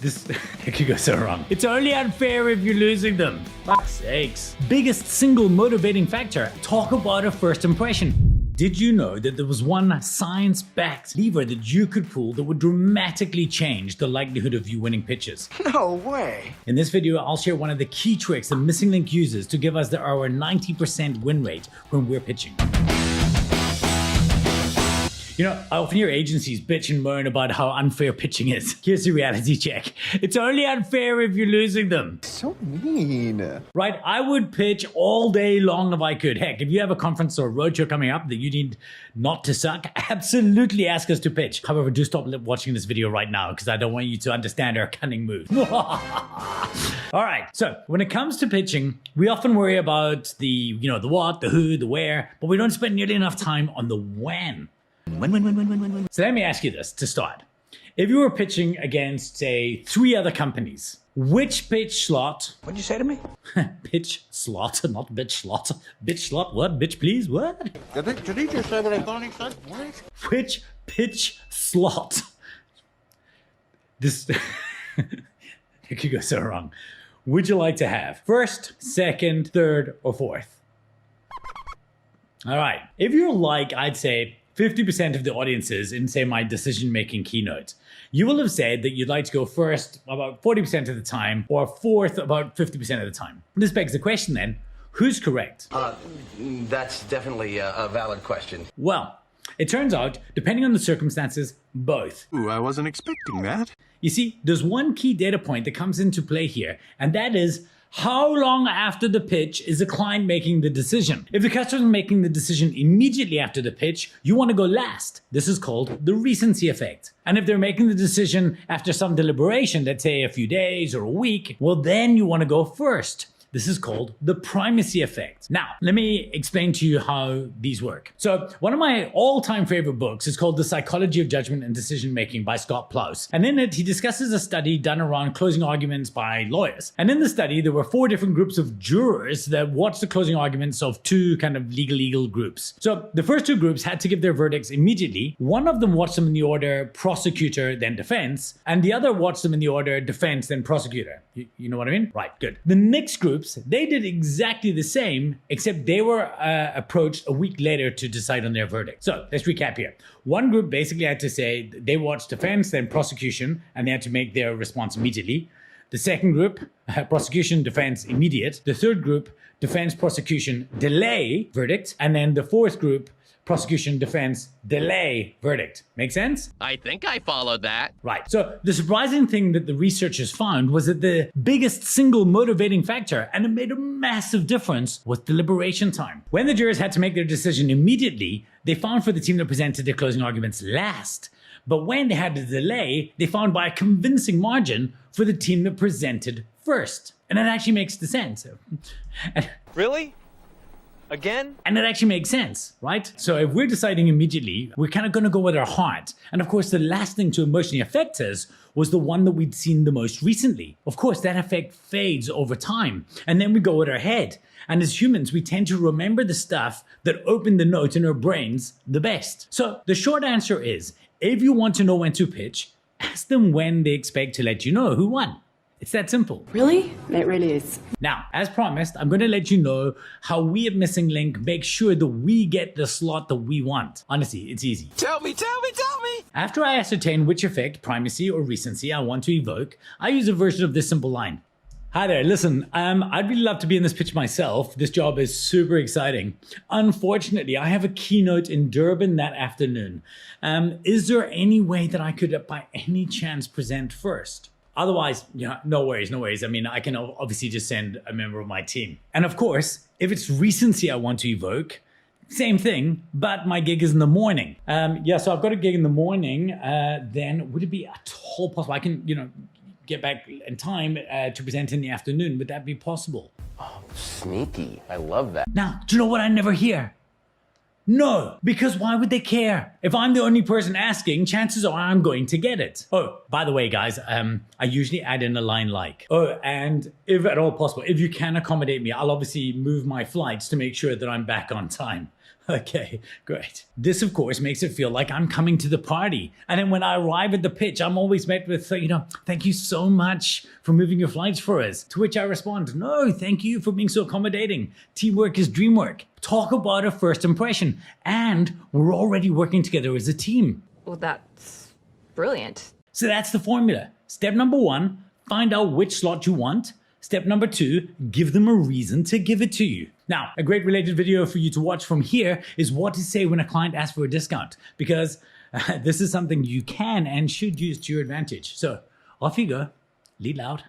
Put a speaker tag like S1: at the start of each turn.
S1: This it could go so wrong. It's only unfair if you're losing them. Fuck's sakes. Biggest single motivating factor. Talk about a first impression. Did you know that there was one science-backed lever that you could pull that would dramatically change the likelihood of you winning pitches?
S2: No way. In
S1: this video, I'll share one of the key tricks that Missing Link uses to give us our 90% win rate when we're pitching. You know, I often hear agencies bitch and moan about how unfair pitching is. Here's the reality check. It's only unfair if you're losing them.
S2: So mean.
S1: Right? I would pitch all day long if I could. Heck, if you have a conference or a roadshow coming up that you need not to suck, absolutely ask us to pitch. However, do stop watching this video right now because I don't want you to understand our cunning move. All right, so when it comes to pitching, we often worry about the what, the who, the where, but we don't spend nearly enough time on the when. When. So let me ask you this to start. If you were pitching against, say, 3 other companies, which pitch slot...
S2: What'd you say to me?
S1: Pitch slot, not bitch slot. Bitch slot, what? Bitch please, what?
S2: Did he just say what I thought he said? What?
S1: Which pitch slot? This... It could go so wrong. Would you like to have? First, second, third, or fourth? All right. If you're like, I'd say, 50% of the audiences in, say, my decision-making keynote, you will have said that you'd like to go first about 40% of the time or fourth about 50% of the time. This begs the question then, who's correct?
S3: That's definitely a valid question.
S1: Well, it turns out, depending on the circumstances, both.
S2: Ooh, I wasn't expecting that.
S1: You see, there's one key data point that comes into play here, and that is how long after the pitch is the client making the decision? If the customer is making the decision immediately after the pitch, you want to go last. This is called the recency effect. And if they're making the decision after some deliberation, let's say a few days or a week, well, then you want to go first. This is called the primacy effect. Now, let me explain to you how these work. So one of my all-time favorite books is called The Psychology of Judgment and Decision Making by Scott Plous. And in it, he discusses a study done around closing arguments by lawyers. And in the study, there were 4 different groups of jurors that watched the closing arguments of 2 kind of legal groups. So the first 2 groups had to give their verdicts immediately. One of them watched them in the order prosecutor, then defense, and the other watched them in the order defense, then prosecutor. You know what I mean? Right, good. The next groups, they did exactly the same, except they were approached a week later to decide on their verdict. So let's recap here. One group basically had to say they watched defense, then prosecution, and they had to make their response immediately. The second group, prosecution, defense, immediate. The third group, defense, prosecution, delay, verdict. And then the fourth group, prosecution, defense, delay, verdict. Make sense?
S4: I think I followed that.
S1: Right. So the surprising thing that the researchers found was that the biggest single motivating factor, and it made a massive difference, was deliberation time. When the jurors had to make their decision immediately, they found for the team that presented their closing arguments last. But when they had to delay, they found by a convincing margin for the team that presented first. And that actually makes the sense.
S5: Really? Again?
S1: And it actually makes sense, right? So if we're deciding immediately, we're kind of going to go with our heart. And of course, the last thing to emotionally affect us was the one that we'd seen the most recently. Of course, that effect fades over time. And then we go with our head. And as humans, we tend to remember the stuff that opened the note in our brains the best. So the short answer is, if you want to know when to pitch, ask them when they expect to let you know who won. It's that simple.
S6: Really? It really is.
S1: Now, as promised, I'm going to let you know how we at Missing Link make sure that we get the slot that we want. Honestly, it's easy.
S5: Tell me!
S1: After I ascertain which effect, primacy or recency, I want to evoke, I use a version of this simple line. Hi there, listen, I'd really love to be in this pitch myself. This job is super exciting. Unfortunately, I have a keynote in Durban that afternoon. Is there any way that I could, by any chance, present first? Otherwise, no worries. I mean, I can obviously just send a member of my team. And of course, if it's recency I want to evoke, same thing, but my gig is in the morning. So I've got a gig in the morning. Then would it be at all possible? I can, get back in time to present in the afternoon. Would that be possible?
S3: Oh, sneaky. I love that.
S1: Now, do you know what I never hear? No, because why would they care? If I'm the only person asking, chances are I'm going to get it. Oh, by the way, guys, I usually add in a line like, oh, and if at all possible, if you can accommodate me, I'll obviously move my flights to make sure that I'm back on time. Okay, great. This, of course, makes it feel like I'm coming to the party. And then when I arrive at the pitch, I'm always met with, thank you so much for moving your flights for us. To which I respond, no, thank you for being so accommodating. Teamwork is dream work. Talk about a first impression. And we're already working together as a team.
S4: Well, that's brilliant.
S1: So that's the formula. Step number 1, find out which slot you want. Step number 2, give them a reason to give it to you. Now, a great related video for you to watch from here is what to say when a client asks for a discount, because this is something you can and should use to your advantage. So off you go, lead loud.